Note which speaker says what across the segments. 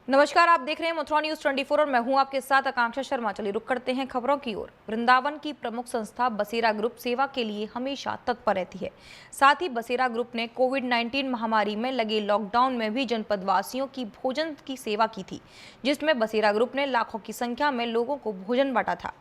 Speaker 1: नमस्कार, आप देख रहे हैं मथुरा न्यूज 24 और मैं हूं आपके साथ आकांक्षा शर्मा। चलिए रुक करते हैं खबरों की ओर। वृंदावन की प्रमुख संस्था बसेरा ग्रुप सेवा के लिए हमेशा तत्पर रहती है। साथ ही बसेरा ग्रुप ने कोविड-19 महामारी में लगे लॉकडाउन में भी जनपद वासियों की भोजन की सेवा की थी, जिसमें बसेरा ग्रुप ने लाखों की संख्या में लोगों को भोजन बांटा था।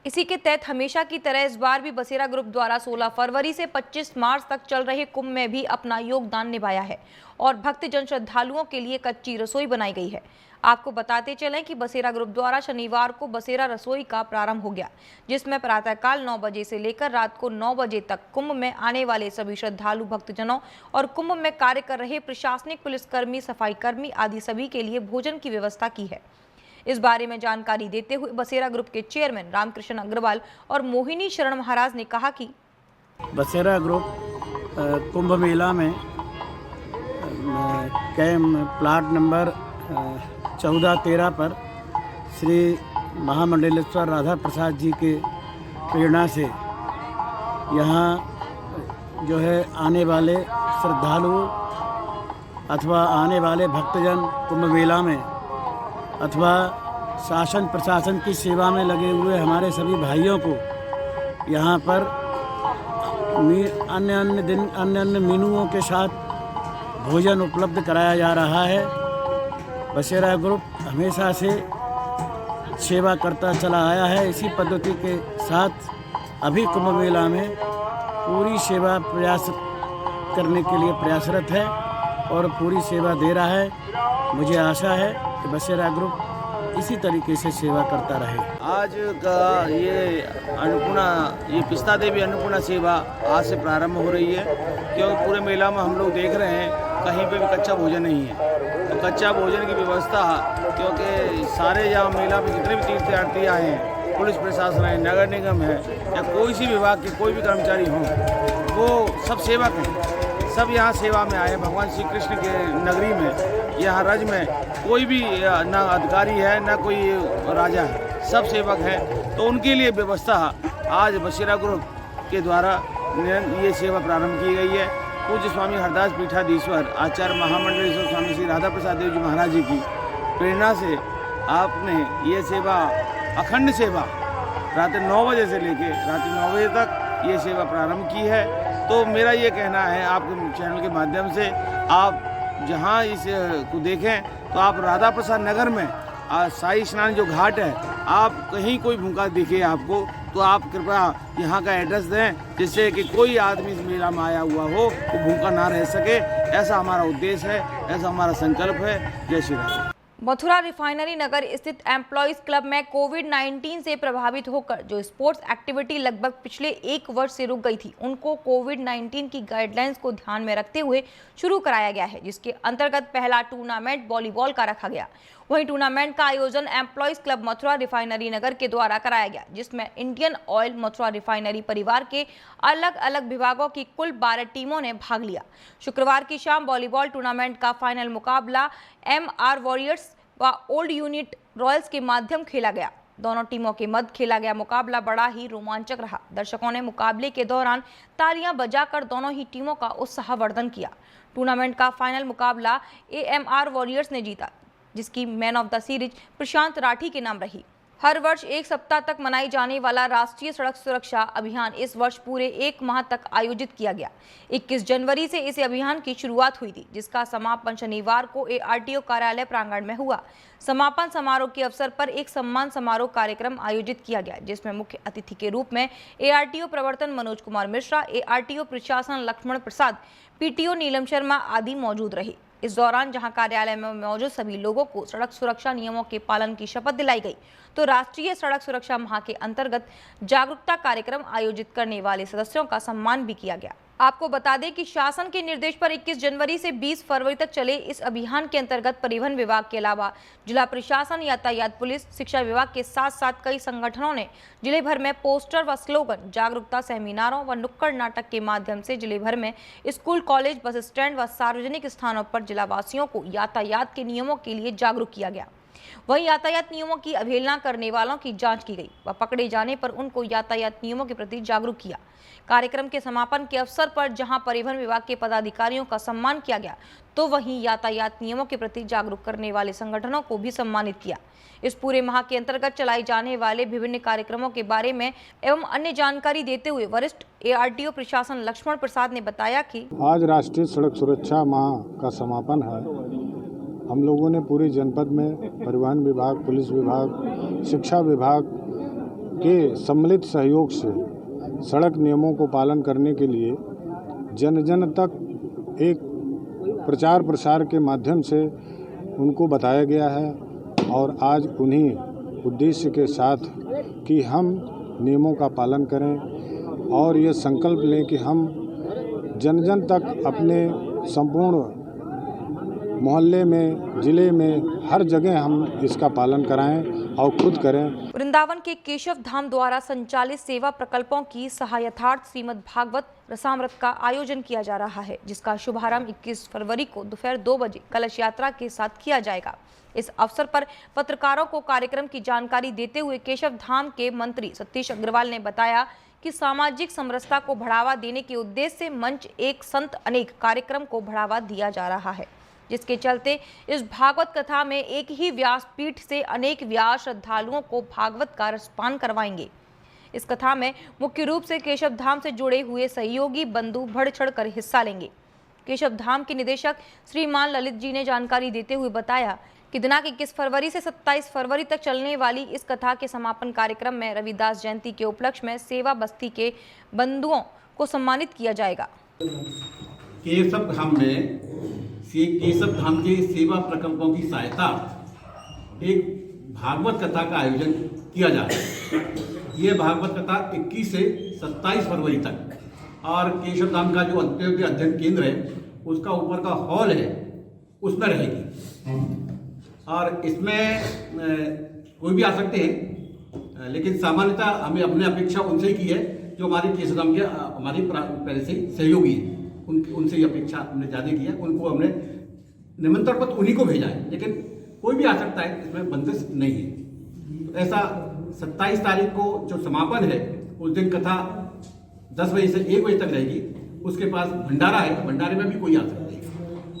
Speaker 1: इसी के तहत हमेशा की तरह इस बार भी बसेरा ग्रुप द्वारा 16 फरवरी से 25 मार्च तक चल रहे कुंभ में भी अपना योगदान निभाया है और भक्तजन श्रद्धालुओं के लिए कच्ची रसोई बनाई गई है। आपको बताते चलें कि बसेरा ग्रुप द्वारा शनिवार को बसेरा रसोई का प्रारंभ हो गया, जिसमें प्रातःकाल 9 बजे से लेकर रात को 9 बजे तक कुंभ में आने वाले सभी श्रद्धालु भक्तजनों और कुंभ में कार्य कर रहे प्रशासनिक, पुलिसकर्मी, सफाई कर्मी आदि सभी के लिए भोजन की व्यवस्था की है। इस बारे में जानकारी देते हुए बसेरा ग्रुप के चेयरमैन रामकृष्ण अग्रवाल और मोहिनी शरण महाराज ने कहा कि
Speaker 2: बसेरा ग्रुप कुंभ मेला में प्लाट नंबर 14-13 पर श्री महामंडलेश्वर राधा प्रसाद जी के प्रेरणा से यहाँ जो है आने वाले श्रद्धालु अथवा आने वाले भक्तजन कुंभ मेला में अथवा शासन प्रशासन की सेवा में लगे हुए हमारे सभी भाइयों को यहाँ पर अन्य मेनुओं के साथ भोजन उपलब्ध कराया जा रहा है। बसेरा ग्रुप हमेशा से सेवा करता चला आया है। इसी पद्धति के साथ अभी कुंभ मेला में पूरी सेवा प्रयास करने के लिए प्रयासरत है और पूरी सेवा दे रहा है। मुझे आशा है कि बसेरा ग्रुप इसी तरीके से सेवा करता रहे।
Speaker 3: आज का ये पिस्ता देवी अन्नपूर्णा सेवा आज से प्रारंभ हो रही है, क्योंकि पूरे मेला में हम लोग देख रहे हैं कहीं पे भी कच्चा भोजन नहीं है। तो कच्चा भोजन की व्यवस्था, क्योंकि सारे यहाँ मेला में जितने भी तीर्थयात्री आए हैं, पुलिस प्रशासन है, नगर निगम है या कोई सी विभाग के कोई भी कर्मचारी हों, वो सब सेवक हैं, सब यहाँ सेवा में आए। भगवान श्री कृष्ण के नगरी में, यहाँ रज में कोई भी ना अधिकारी है ना कोई राजा है, सब सेवक हैं। तो उनके लिए व्यवस्था आज बसेरा ग्रुप के द्वारा ये सेवा प्रारंभ की गई है। पूज्य स्वामी हरदास पीठाधीश्वर आचार्य महामंडलेश्वर स्वामी श्री राधा प्रसाद देव जी महाराज जी की प्रेरणा से आपने ये सेवा, अखंड सेवा, रात 9 बजे से लेकर रात 9 बजे तक ये सेवा प्रारंभ की है। तो मेरा ये कहना है आपके चैनल के माध्यम से, आप जहाँ इस को देखें तो आप राधा प्रसाद नगर में साई स्नान जो घाट है, आप कहीं कोई भूखा दिखे आपको तो आप कृपया यहाँ का एड्रेस दें, जिससे कि कोई आदमी इस मेला में आया हुआ हो वो भूखा ना रह सके। ऐसा हमारा उद्देश्य है, ऐसा हमारा संकल्प है। जय श्री राम।
Speaker 1: मथुरा रिफाइनरी नगर स्थित एम्प्लॉयज क्लब में कोविड-19 से प्रभावित होकर जो स्पोर्ट्स एक्टिविटी लगभग पिछले 1 वर्ष से रुक गई थी, उनको कोविड-19 की गाइडलाइंस को ध्यान में रखते हुए शुरू कराया गया है, जिसके अंतर्गत पहला टूर्नामेंट वॉलीबॉल का रखा गया। वहीं टूर्नामेंट का आयोजन एम्प्लॉयज क्लब मथुरा रिफाइनरी नगर के द्वारा कराया गया, जिसमें इंडियन ऑयल मथुरा रिफाइनरी परिवार के अलग अलग विभागों की कुल 12 टीमों ने भाग लिया। शुक्रवार की शाम वॉलीबॉल टूर्नामेंट का फाइनल मुकाबला MR वॉरियर्स व ओल्ड यूनिट रॉयल्स के माध्यम खेला गया। दोनों टीमों के मध्य खेला गया मुकाबला बड़ा ही रोमांचक रहा। दर्शकों ने मुकाबले के दौरान तालियां बजाकर दोनों ही टीमों का उत्साहवर्धन किया। टूर्नामेंट का फाइनल मुकाबला AMR वॉरियर्स ने जीता, जिसकी मैन ऑफ द सीरीज प्रशांत राठी के नाम रही। हर वर्ष 1 सप्ताह तक मनाई जाने वाला राष्ट्रीय सड़क सुरक्षा अभियान इस वर्ष पूरे 1 माह तक आयोजित किया गया। 21 जनवरी से इस अभियान की शुरुआत हुई थी, जिसका समापन शनिवार को ARTO कार्यालय प्रांगण में हुआ। समापन समारोह के अवसर पर एक सम्मान समारोह कार्यक्रम आयोजित किया गया, जिसमें मुख्य अतिथि के रूप में ARTO प्रवर्तन मनोज कुमार मिश्रा, ARTO प्रशासन लक्ष्मण प्रसाद, PTO नीलम शर्मा आदि मौजूद रहे। इस दौरान जहां कार्यालय में मौजूद सभी लोगों को सड़क सुरक्षा नियमों के पालन की शपथ दिलाई गई, तो राष्ट्रीय सड़क सुरक्षा माह के अंतर्गत जागरूकता कार्यक्रम आयोजित करने वाले सदस्यों का सम्मान भी किया गया। आपको बता दें कि शासन के निर्देश पर 21 जनवरी से 20 फरवरी तक चले इस अभियान के अंतर्गत परिवहन विभाग के अलावा जिला प्रशासन, यातायात पुलिस, शिक्षा विभाग के साथ साथ कई संगठनों ने जिले भर में पोस्टर व स्लोगन, जागरूकता सेमिनारों व नुक्कड़ नाटक के माध्यम से जिले भर में स्कूल, कॉलेज, बस स्टैंड व सार्वजनिक स्थानों पर जिलावासियों को यातायात के नियमों के लिए जागरूक किया गया। वहीं यातायात नियमों की अवहेलना करने वालों की जांच की गई व पकड़े जाने पर उनको यातायात नियमों के प्रति जागरूक किया। कार्यक्रम के समापन के अवसर पर जहां परिवहन विभाग के पदाधिकारियों का सम्मान किया गया, तो वहीं यातायात नियमों के प्रति जागरूक करने वाले संगठनों को भी सम्मानित किया। इस पूरे माह के अंतर्गत चलाए जाने वाले विभिन्न कार्यक्रमों के बारे में एवं अन्य जानकारी देते हुए वरिष्ठ ARTO प्रशासन लक्ष्मण प्रसाद ने बताया कि
Speaker 4: आज राष्ट्रीय सड़क सुरक्षा माह का समापन है। हम लोगों ने पूरे जनपद में परिवहन विभाग, पुलिस विभाग, शिक्षा विभाग के सम्मिलित सहयोग से सड़क नियमों को पालन करने के लिए जन जन तक एक प्रचार प्रसार के माध्यम से उनको बताया गया है और आज उन्हीं उद्देश्य के साथ कि हम नियमों का पालन करें और ये संकल्प लें कि हम जन जन तक अपने संपूर्ण मोहल्ले में, जिले में, हर जगह हम इसका पालन कराएं और खुद करें।
Speaker 1: वृंदावन के केशव धाम द्वारा संचालित सेवा प्रकल्पों की सहायतार्थ श्रीमद् भागवत रसामृत का आयोजन किया जा रहा है, जिसका शुभारंभ 21 फरवरी को दोपहर 2 बजे कलश यात्रा के साथ किया जाएगा। इस अवसर पर पत्रकारों को कार्यक्रम की जानकारी देते हुए केशव धाम के मंत्री सतीश अग्रवाल ने बताया कि सामाजिक समरसता को बढ़ावा देने के उद्देश्य से मंच एक संत अनेक कार्यक्रम को बढ़ावा दिया जा रहा है, जिसके चलते इस भागवत कथा में एक ही व्यासपीठ से अनेक व्यास श्रद्धालुओं को भागवत का रसपान करवाएंगे। इस कथा में मुख्य रूप से केशव धाम से जुड़े हुए सहयोगी बंधु बढ़ चढ़ कर हिस्सा लेंगे। केशव धाम के निदेशक श्रीमान ललित जी ने जानकारी देते हुए बताया कि दिनांक 21 फरवरी से 27 फरवरी तक चलने वाली इस कथा के समापन कार्यक्रम में रविदास जयंती के उपलक्ष्य में सेवा बस्ती के बंधुओं को सम्मानित किया जाएगा।
Speaker 5: केशव धाम में केशव धाम के सेवा प्रकल्पों की सहायता एक भागवत कथा का आयोजन किया जा रहा है। ये भागवत कथा 21 से 27 फरवरी तक और केशव धाम का जो अंत्योदय अध्ययन केंद्र है उसका ऊपर का हॉल है उसमें रहेगी और इसमें कोई भी आ सकते हैं, लेकिन सामान्यतः हमें अपने अपेक्षा उनसे ही की है जो हमारे केशव धाम के हमारी पहले से सहयोगी हैं। उनसे ही अपेक्षा हमने ज़्यादा की है। उनको हमने निमंत्रण पत्र उन्हीं को भेजा है, लेकिन कोई भी आ सकता है, इसमें बंदिश नहीं है। तो ऐसा 27 तारीख को जो समापन है उस दिन कथा 10 बजे से 1 बजे तक रहेगी। उसके पास भंडारा है, भंडारे में भी कोई आ सकता है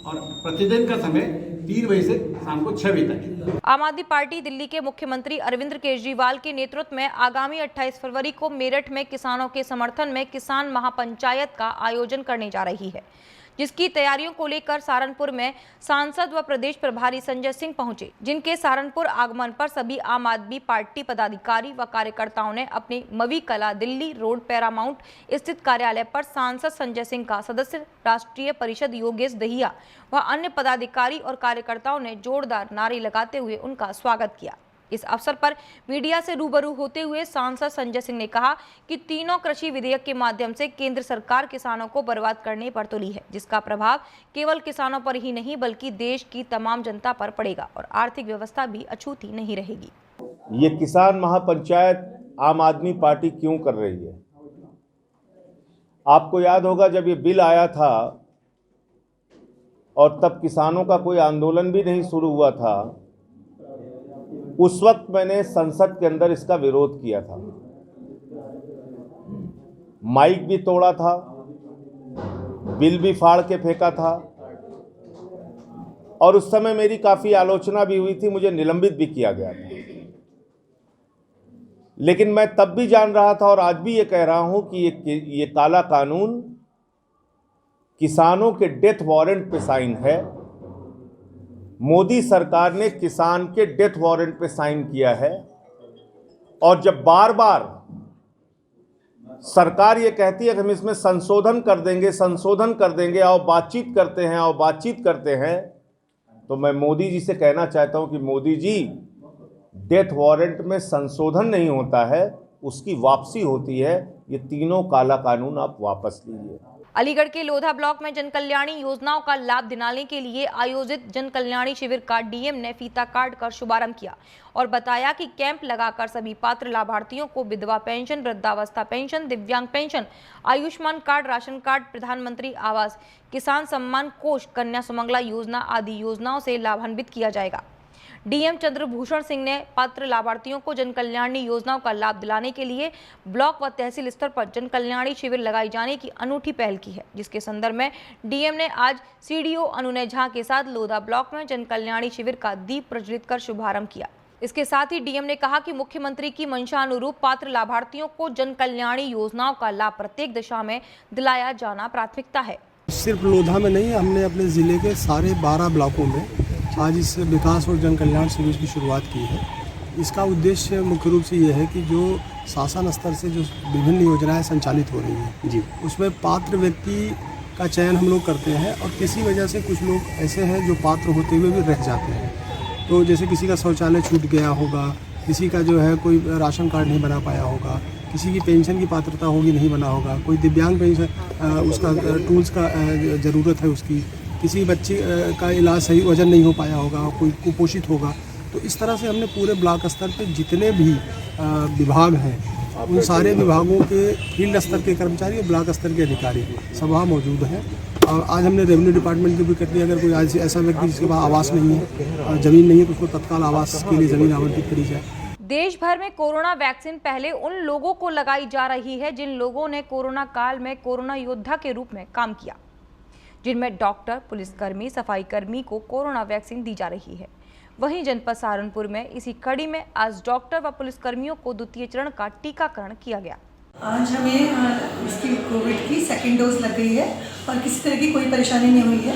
Speaker 5: और प्रतिदिन का समय 3 बजे से शाम को 6 बजे तक।
Speaker 1: आम आदमी पार्टी दिल्ली के मुख्यमंत्री अरविंद केजरीवाल के नेतृत्व में आगामी 28 फरवरी को मेरठ में किसानों के समर्थन में किसान महापंचायत का आयोजन करने जा रही है, जिसकी तैयारियों को लेकर सहारनपुर में सांसद व प्रदेश प्रभारी संजय सिंह पहुंचे, जिनके सहारनपुर आगमन पर सभी आम आदमी पार्टी पदाधिकारी व कार्यकर्ताओं ने अपने मवी कला दिल्ली रोड पैरामाउंट स्थित कार्यालय पर सांसद संजय सिंह का सदस्य राष्ट्रीय परिषद योगेश दहिया व अन्य पदाधिकारी और कार्यकर्ताओं ने जोरदार नारे लगाते हुए उनका स्वागत किया। इस अवसर पर मीडिया से रूबरू होते हुए सांसद संजय सिंह ने कहा कि तीनों कृषि विधेयक के माध्यम से केंद्र सरकार किसानों को बर्बाद करने पर तुली है, जिसका प्रभाव केवल किसानों पर ही नहीं बल्कि देश की तमाम जनता पर पड़ेगा और आर्थिक व्यवस्था भी अछूती नहीं रहेगी।
Speaker 6: ये किसान महापंचायत आम आदमी पार्टी क्यों कर रही है? आपको याद होगा जब ये बिल आया था और तब किसानों का कोई आंदोलन भी नहीं शुरू हुआ था, उस वक्त मैंने संसद के अंदर इसका विरोध किया था, माइक भी तोड़ा था, बिल भी फाड़ के फेंका था और उस समय मेरी काफी आलोचना भी हुई थी, मुझे निलंबित भी किया गया था। लेकिन मैं तब भी जान रहा था और आज भी ये कह रहा हूं कि ये काला कानून किसानों के डेथ वारंट पे साइन है। मोदी सरकार ने किसान के डेथ वारंट पे साइन किया है और जब बार बार सरकार ये कहती है कि हम इसमें संशोधन कर देंगे और बातचीत करते हैं, तो मैं मोदी जी से कहना चाहता हूं कि मोदी जी, डेथ वारंट में संशोधन नहीं होता है, उसकी वापसी होती है। ये तीनों काला कानून आप वापस लीजिए।
Speaker 1: अलीगढ़ के लोधा ब्लॉक में जनकल्याणी योजनाओं का लाभ दिलाने के लिए आयोजित जनकल्याणी शिविर का डीएम ने फीता काट कर शुभारंभ किया और बताया कि कैंप लगाकर सभी पात्र लाभार्थियों को विधवा पेंशन, वृद्धावस्था पेंशन, दिव्यांग pension, Ayushman card, ration card, प्रधानमंत्री आवास, किसान सम्मान कोष, कन्या सुमंगला योजना आदि योजनाओं से लाभान्वित किया जाएगा। डीएम चंद्रभूषण सिंह ने पात्र लाभार्थियों को जन कल्याणी योजनाओं का लाभ दिलाने के लिए ब्लॉक व तहसील स्तर पर जन कल्याणी शिविर लगाई जाने की अनूठी पहल की है, जिसके संदर्भ में डीएम ने आज सीडीओ अनुनय झा के साथ लोधा ब्लॉक में जन कल्याणी शिविर का दीप प्रज्वलित कर शुभारंभ किया। इसके साथ ही डीएम ने कहा कि मुख्यमंत्री की मंशा अनुरूप पात्र लाभार्थियों को जन कल्याणी योजनाओं का लाभ प्रत्येक दिशा में दिलाया जाना प्राथमिकता है।
Speaker 7: सिर्फ लोधा में नहीं, हमने अपने ज़िले के सारे 12 ब्लॉकों में आज इस विकास और जन कल्याण शिविर की शुरुआत की है। इसका उद्देश्य मुख्य रूप से ये है कि जो शासन स्तर से जो विभिन्न योजनाएं संचालित हो रही हैं जी, उसमें पात्र व्यक्ति का चयन हम लोग करते हैं और किसी वजह से कुछ लोग ऐसे हैं जो पात्र होते हुए भी रह जाते हैं। तो जैसे किसी का शौचालय छूट गया होगा, किसी का जो है कोई राशन कार्ड नहीं बना पाया होगा, किसी की पेंशन की पात्रता होगी नहीं बना होगा, कोई दिव्यांग पेंशन उसका टूल्स का ज़रूरत है उसकी, किसी बच्चे का इलाज सही वजन नहीं हो पाया होगा, कोई कुपोषित होगा। तो इस तरह से हमने पूरे ब्लॉक स्तर पे जितने भी विभाग हैं उन सारे विभागों के फील्ड स्तर के कर्मचारी और ब्लॉक स्तर के अधिकारी सब वहाँ मौजूद हैं। और आज हमने रेवेन्यू डिपार्टमेंट की भी कर दी, अगर कोई आज ऐसा व्यक्ति जिसके पास आवास नहीं है, ज़मीन नहीं है, तो उसको तत्काल आवास के लिए ज़मीन आवंटित करी जाए।
Speaker 1: देश भर में कोरोना वैक्सीन पहले उन लोगों को लगाई जा रही है जिन लोगों ने कोरोना काल में कोरोना योद्धा के रूप में काम किया, जिनमें डॉक्टर, पुलिसकर्मी, सफाई कर्मी को कोरोना वैक्सीन दी जा रही है। वहीं जनपद सहारनपुर में इसी कड़ी में आज डॉक्टर व पुलिसकर्मियों को द्वितीय चरण का टीकाकरण किया गया।
Speaker 8: आज हमें इसकी कोविड की सेकेंड डोज लग गई है और किसी तरह की कोई परेशानी नहीं हुई है।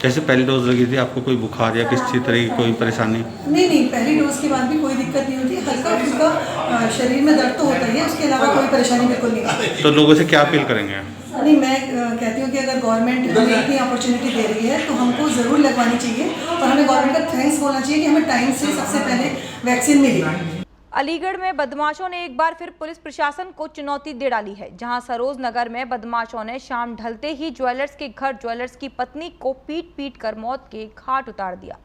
Speaker 9: कैसे पहली डोज लगी थी आपको? कोई बुखार या किसी तरह की कोई परेशानी?
Speaker 8: नहीं, पहली डोज के बाद भी कोई दिक्कत नहीं होती। हल्का फुल्का शरीर में दर्द तो होता ही है, उसके अलावा कोई परेशानी बिल्कुल नहीं।
Speaker 9: तो लोगों से क्या अपील करेंगे?
Speaker 8: नहीं, मैं कहती हूँ कि अगर गवर्नमेंट हमें इतनी अपॉर्चुनिटी दे रही है तो हमको ज़रूर लगवानी चाहिए और हमें गवर्नमेंट का थैंक्स बोलना चाहिए कि हमें टाइम से सबसे पहले वैक्सीन मिली।
Speaker 1: अलीगढ़ में बदमाशों ने एक बार फिर पुलिस प्रशासन को चुनौती दे डाली है, जहां सरोज नगर में बदमाशों ने शाम ढलते ही ज्वेलर्स के घर ज्वेलर्स की पत्नी को पीट कर मौत के घाट उतार दिया।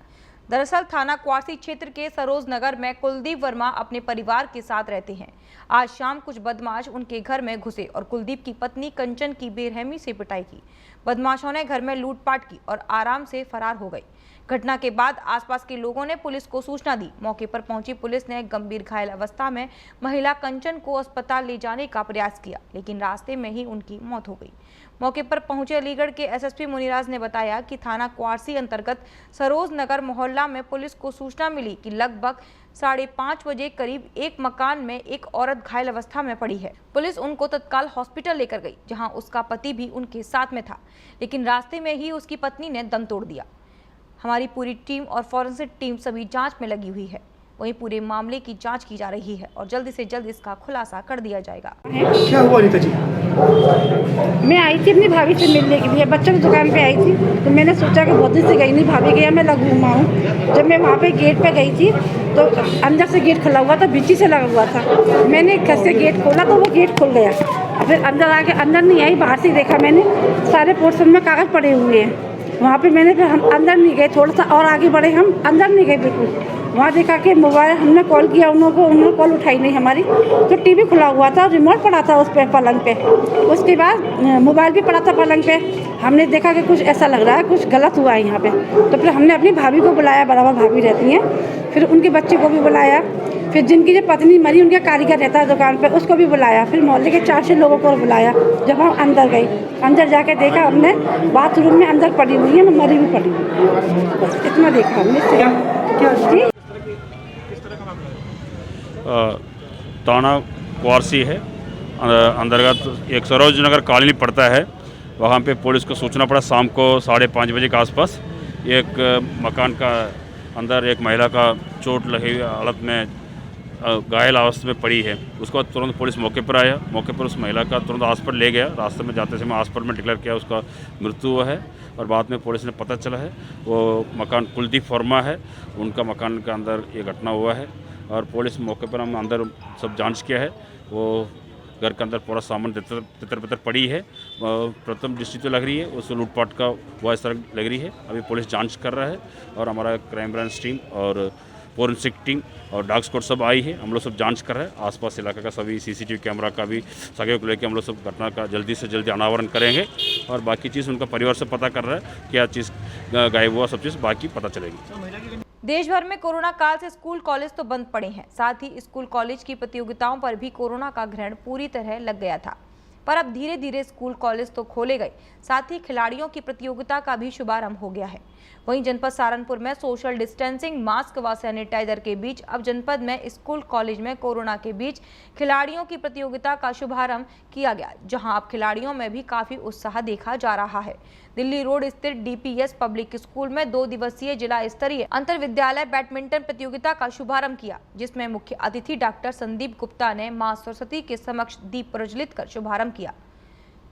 Speaker 1: दरअसल थाना क्वासी क्षेत्र के सरोज नगर में कुलदीप वर्मा अपने परिवार के साथ रहते हैं। आज शाम कुछ बदमाश उनके घर में घुसे और कुलदीप की पत्नी कंचन की बेरहमी से पिटाई की। बदमाशों ने घर में लूटपाट की और आराम से फरार हो गए। घटना के बाद आसपास के लोगों ने पुलिस को सूचना दी। मौके पर पहुंची पुलिस ने गंभीर घायल अवस्था में महिला कंचन को अस्पताल ले जाने का प्रयास किया, लेकिन रास्ते में ही उनकी मौत हो गई। मौके पर पहुंचे अलीगढ़ के एसएसपी मुनिराज ने बताया कि थाना क्वासी अंतर्गत सरोज नगर मोहल्ला में पुलिस को सूचना मिली कि लगभग 5:30 बजे करीब एक मकान में एक औरत घायल अवस्था में पड़ी है। पुलिस उनको तत्काल हॉस्पिटल लेकर गई, जहां उसका पति भी उनके साथ में था, लेकिन रास्ते में ही उसकी पत्नी ने दम तोड़ दिया। हमारी पूरी टीम और फॉरेंसिक टीम सभी जांच में लगी हुई है। वहीं पूरे मामले की जांच की जा रही है और जल्द से जल्द इसका खुलासा कर दिया जाएगा।
Speaker 7: क्या हुआ अनिता जी?
Speaker 10: मैं आई थी अपनी भाभी से मिलने के लिए, बच्चों की दुकान पे आई थी, तो मैंने सोचा कि बहुत दिन से गई नहीं भाभी के यहाँ, मैं लग घूमाऊँ। जब मैं वहाँ पे गेट पे गई थी तो अंदर से गेट खुला हुआ था, बिची से लगा हुआ था। मैंने घर से गेट खोला तो वो गेट खुल गया। फिर अंदर आके अंदर नहीं आई, बाहर से देखा मैंने सारे पोर्शन में कागज़ पड़े हुए हैं। वहाँ पे मैंने फिर हम अंदर नहीं गए, थोड़ा सा और आगे बढ़े, हम अंदर नहीं गए बिल्कुल। वहाँ देखा कि मोबाइल हमने कॉल किया उन्होंने कॉल उठाई नहीं हमारी। तो टीवी खुला हुआ था, रिमोट पड़ा था उस पर पलंग पे, उसके बाद मोबाइल भी पड़ा था पलंग पे। हमने देखा कि कुछ ऐसा लग रहा है, कुछ गलत हुआ है यहाँ पे। तो फिर हमने अपनी भाभी को बुलाया, बराबर भाभी रहती हैं, फिर उनके बच्चे को भी बुलाया, फिर जिनकी जो पत्नी मरी उनके कारीगर रहता है दुकान पे, उसको भी बुलाया, फिर मोहल्ले के 4-6 लोगों को बुलाया। जब हम अंदर गई, अंदर जाके देखा हमने बाथरूम में अंदर पड़ी हुई है, मरी भी पड़ी हुई, बस इतना देखा हमने। जी
Speaker 11: थाना क्वासी है अंतर्गत एक सरोज नगर कॉलोनी पड़ता है। वहाँ पे पुलिस को सूचना पड़ा शाम को 5:30 बजे के आसपास एक मकान का अंदर एक महिला का चोट लगी हुई हालत में घायल अवस्था में पड़ी है। उसके बाद तुरंत पुलिस मौके पर आया, मौके पर उस महिला का तुरंत हॉस्पिटल ले गया। रास्ते में जाते समय हॉस्पिटल में डिक्लेयर किया उसका मृत्यु हुआ है और बाद में पुलिस ने पता चला है वो मकान कुलदीप वर्मा है, उनका मकान के अंदर ये घटना हुआ है। और पुलिस मौके पर हम अंदर सब जांच किया है, वो घर के अंदर पूरा सामान तितर पड़ी है। प्रथम दृष्टि तो लग रही है उस लूटपाट का वह इस तरह लग रही है। अभी पुलिस जांच कर रहा है और हमारा क्राइम ब्रांच टीम और फोरेंसिक टीम और डॉग स्क्वाड सब आई है। हम लोग सब जांच कर रहे हैं, आसपास इलाके का सभी सीसीटीवी कैमरा का भी सगे को लेकर हम लोग सब घटना का जल्दी से जल्दी अनावरण करेंगे और बाकी चीज़ उनका परिवार से पता कर रहा है क्या चीज़ गायब हुआ, सब चीज़ बाकी पता चलेगी।
Speaker 1: देश भर में कोरोना काल से स्कूल कॉलेज तो बंद पड़े हैं, साथ ही स्कूल कॉलेज की प्रतियोगिताओं पर भी कोरोना का ग्रहण पूरी तरह लग गया था। पर अब धीरे धीरे स्कूल कॉलेज तो खोले गए, साथ ही खिलाड़ियों की प्रतियोगिता का भी शुभारंभ हो गया है। वहीं जनपद सहारनपुर में सोशल डिस्टेंसिंग, मास्क व सैनिटाइजर के बीच अब जनपद में स्कूल कॉलेज में कोरोना के बीच खिलाड़ियों की प्रतियोगिता का शुभारंभ किया गया, जहां अब खिलाड़ियों में भी काफी उत्साह देखा जा रहा है। दिल्ली रोड स्थित DPS पब्लिक स्कूल में 2 दिवसीय जिला स्तरीय अंतर विद्यालय बैडमिंटन प्रतियोगिता का शुभारंभ किया, जिसमें मुख्य अतिथि डॉक्टर संदीप गुप्ता ने मां सरस्वती के समक्ष दीप प्रज्वलित कर शुभारंभ किया।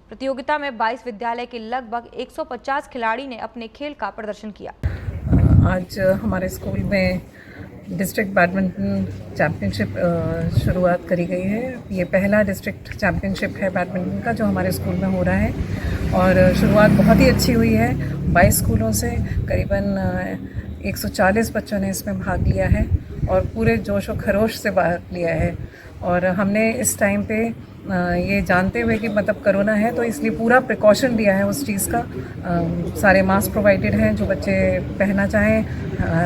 Speaker 1: प्रतियोगिता में 22 विद्यालय के लगभग 150 खिलाड़ी ने अपने खेल का प्रदर्शन किया।
Speaker 12: आज हमारे स्कूल में डिस्ट्रिक्ट बैडमिंटन चैंपियनशिप शुरुआत करी गई है। ये पहला डिस्ट्रिक्ट चैंपियनशिप है बैडमिंटन का जो हमारे स्कूल में हो रहा है और शुरुआत बहुत ही अच्छी हुई है। 22 स्कूलों से करीबन 140 बच्चों ने इसमें भाग लिया है और पूरे जोश और खरोश से भाग लिया है। और हमने इस टाइम पे ये जानते हुए कि मतलब कोरोना है तो इसलिए पूरा प्रिकॉशन लिया है उस चीज़ का। सारे मास्क प्रोवाइडेड हैं जो बच्चे पहनना चाहें,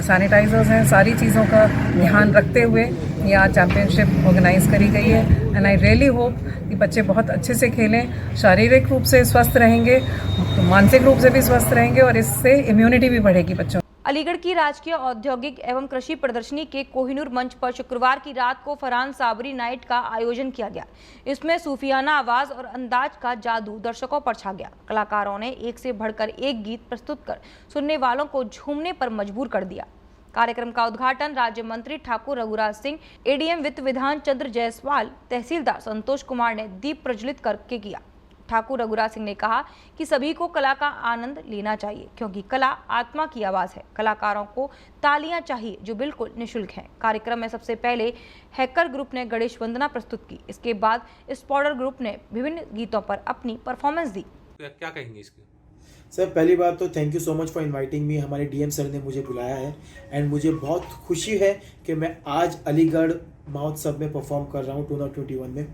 Speaker 12: सैनिटाइजर्स हैं, सारी चीज़ों का ध्यान रखते हुए ये आज चैम्पियनशिप ऑर्गेनाइज करी गई है। एंड आई रियली होप कि बच्चे बहुत अच्छे से खेलें, शारीरिक रूप से स्वस्थ रहेंगे, मानसिक रूप से भी स्वस्थ रहेंगे और इससे इम्यूनिटी भी बढ़ेगी बच्चों।
Speaker 1: अलीगढ़ की राजकीय औद्योगिक एवं कृषि प्रदर्शनी के कोहिनूर मंच पर शुक्रवार की रात को फरहान साबरी नाइट का आयोजन किया गया। इसमें सूफियाना आवाज और अंदाज का जादू दर्शकों पर छा गया। कलाकारों ने एक से बढ़कर एक गीत प्रस्तुत कर सुनने वालों को झूमने पर मजबूर कर दिया। कार्यक्रम का उद्घाटन राज्य मंत्री ठाकुर रघुराज सिंह, ADM वित्त विधान चंद्र जायसवाल, तहसीलदार संतोष कुमार ने दीप प्रज्वलित करके किया। ठाकुर रघुराज सिंह ने कहा कि सभी को कला का आनंद लेना चाहिए, क्योंकि कला आत्मा की आवाज़ है। कलाकारों को तालियां चाहिए जो बिल्कुल निःशुल्क हैं। कार्यक्रम में सबसे पहले हैकर ग्रुप ने गणेश वंदना प्रस्तुत की। इसके बाद स्पॉडर ग्रुप ने विभिन्न गीतों पर अपनी परफॉर्मेंस दी।
Speaker 13: क्या कहेंगे इसके?
Speaker 14: सर, पहली बात तो thank you so much for inviting me. हमारे DM सर ने मुझे बुलाया है एंड मुझे बहुत खुशी है कि मैं आज अलीगढ़ महोत्सव में परफॉर्म कर रहा हूँ 2021 में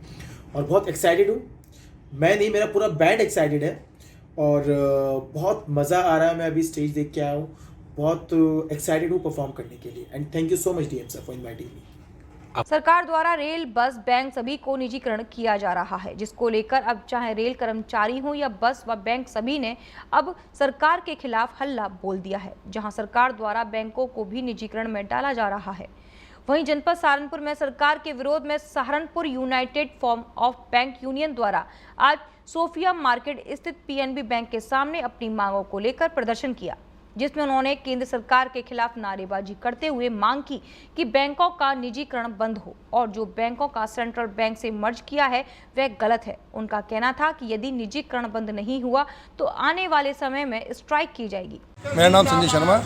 Speaker 14: और बहुत एक्साइटेड हूँ। मैं नहीं, मेरा पूरा बैंड एक्साइटेड है और बहुत मज़ा आ रहा है। मैं अभी स्टेज देख के आया हूँ, बहुत एक्साइटेड हूँ परफॉर्म करने के लिए and thank you so much DM sir for inviting me.
Speaker 1: सरकार द्वारा रेल, बस, बैंक सभी को निजीकरण किया जा रहा है, जिसको लेकर अब चाहे रेल कर्मचारी हो या बस व बैंक, सभी ने अब सरकार के खिलाफ हल्ला बोल दिया है। जहां सरकार द्वारा बैंकों को भी निजीकरण में डाला जा रहा है, वहीं जनपद सहारनपुर में सरकार के विरोध में Saharanpur United form of bank union द्वारा आज सोफिया मार्केट स्थित PNB बैंक के सामने अपनी मांगों को लेकर प्रदर्शन किया, जिसमें उन्होंने केंद्र सरकार के खिलाफ नारेबाजी करते हुए मांग की कि बैंकों का निजीकरण बंद हो और जो बैंकों का सेंट्रल बैंक से मर्ज किया है वह गलत है। उनका कहना था कि यदि निजीकरण बंद नहीं हुआ तो आने वाले समय में स्ट्राइक की जाएगी।
Speaker 7: मेरा नाम संजय शर्मा, मैं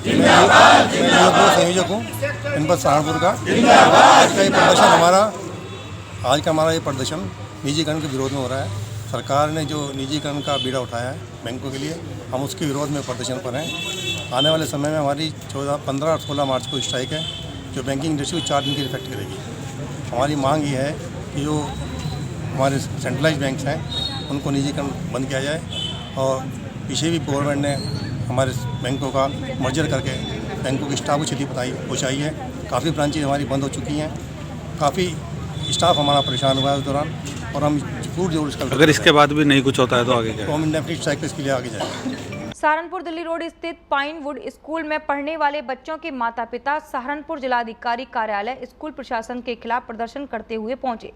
Speaker 7: संयोजक हूँ जनपद सहारनपुर का। ये प्रदर्शन आज का हमारा ये प्रदर्शन निजीकरण के विरोध में हो रहा है। सरकार ने जो निजीकरण का बीड़ा उठाया है बैंकों के लिए, हम उसके विरोध में प्रदर्शन पर हैं। आने वाले समय में हमारी 14, 15 और 16 मार्च को स्ट्राइक है जो बैंकिंग इंडस्ट्री को 4 दिन की इफेक्ट करेगी। हमारी मांग ये है कि जो हमारे सेंट्रलाइज बैंक्स हैं उनको निजीकरण बंद किया जाए और पीछे भी गवर्नमेंट ने हमारे बैंकों का मर्जर करके बैंकों की स्टाफ को क्षति पहुँचाई है। काफ़ी ब्रांचेज हमारी बंद हो चुकी हैं, काफ़ी स्टाफ हमारा परेशान हुआ है उस दौरान और हम जरूर इसका,
Speaker 9: अगर इसके बाद भी नहीं कुछ होता है तो आगे क्या?
Speaker 7: तो हम इंडेफिनिट स्ट्राइक इसके लिए आगे जाएंगे।
Speaker 1: सहारनपुर दिल्ली रोड स्थित पाइनवुड स्कूल में पढ़ने वाले बच्चों के माता-पिता सहारनपुर जिलाधिकारी कार्यालय स्कूल प्रशासन के खिलाफ प्रदर्शन करते हुए पहुंचे।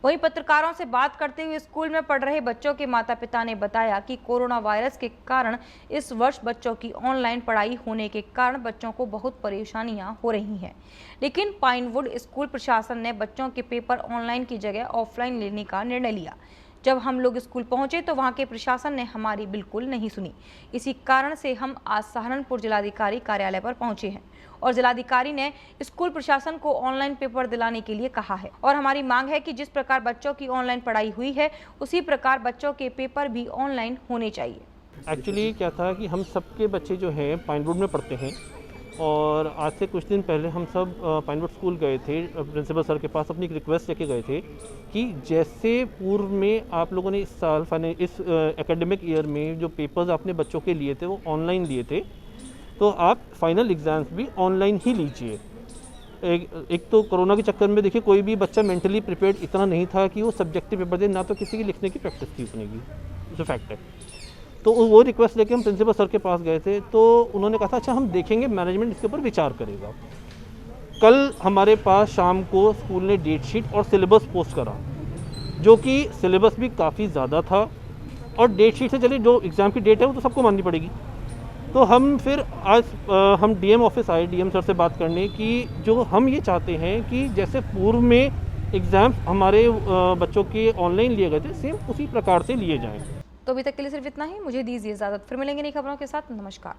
Speaker 1: वहीं पत्रकारों से बात करते हुए स्कूल में पढ़ रहे बच्चों के माता-पिता ने बताया कि कोरोना वायरस के कारण इस वर्ष बच्चों की ऑनलाइन पढ़ाई होने के कारण बच्चों को बहुत परेशानियां हो रही हैं, लेकिन पाइनवुड स्कूल प्रशासन ने बच्चों के पेपर ऑनलाइन की जगह ऑफलाइन लेने का निर्णय लिया। जब हम लोग स्कूल पहुंचे तो वहां के प्रशासन ने हमारी बिल्कुल नहीं सुनी। इसी कारण से हम आज सहारनपुर जिलाधिकारी कार्यालय पर पहुंचे हैं और जिलाधिकारी ने स्कूल प्रशासन को ऑनलाइन पेपर दिलाने के लिए कहा है और हमारी मांग है कि जिस प्रकार बच्चों की ऑनलाइन पढ़ाई हुई है उसी प्रकार बच्चों के पेपर भी ऑनलाइन होने चाहिए।
Speaker 13: एक्चुअली क्या था कि हम सबके बच्चे जो हैं पाइनवुड में पढ़ते हैं और आज से कुछ दिन पहले हम सब पाइनवुड स्कूल गए थे, प्रिंसिपल सर के पास अपनी एक रिक्वेस्ट लेके गए थे कि जैसे पूर्व में आप लोगों ने इस साल इस एकेडमिक ईयर में जो पेपर्स आपने बच्चों के लिए थे वो ऑनलाइन लिए थे, तो आप फाइनल एग्ज़ाम्स भी ऑनलाइन ही लीजिए। एक तो कोरोना के चक्कर में देखिए कोई भी बच्चा मेंटली प्रिपेयर्ड इतना नहीं था कि वो सब्जेक्टिव पेपर दे, ना तो किसी की लिखने की प्रैक्टिस थी उतनी की, जो फैक्ट है। तो वो रिक्वेस्ट लेके हम प्रिंसिपल सर के पास गए थे, तो उन्होंने कहा था अच्छा हम देखेंगे, मैनेजमेंट इसके ऊपर विचार करेगा। कल हमारे पास शाम को स्कूल ने डेट शीट और सिलेबस पोस्ट करा, जो कि सिलेबस भी काफ़ी ज़्यादा था और डेट शीट से चलिए जो एग्ज़ाम की डेट है वो तो सबको माननी पड़ेगी। तो हम फिर आज हम डीएम ऑफिस आए, डीएम सर से बात करने की, जो हम ये चाहते हैं कि जैसे पूर्व में एग्ज़ाम हमारे बच्चों के ऑनलाइन लिए गए थे, सेम उसी प्रकार से लिए जाएं।
Speaker 1: तो अभी तक के लिए सिर्फ इतना ही। मुझे दीजिए इजाज़त, फिर मिलेंगे नई खबरों के साथ। नमस्कार।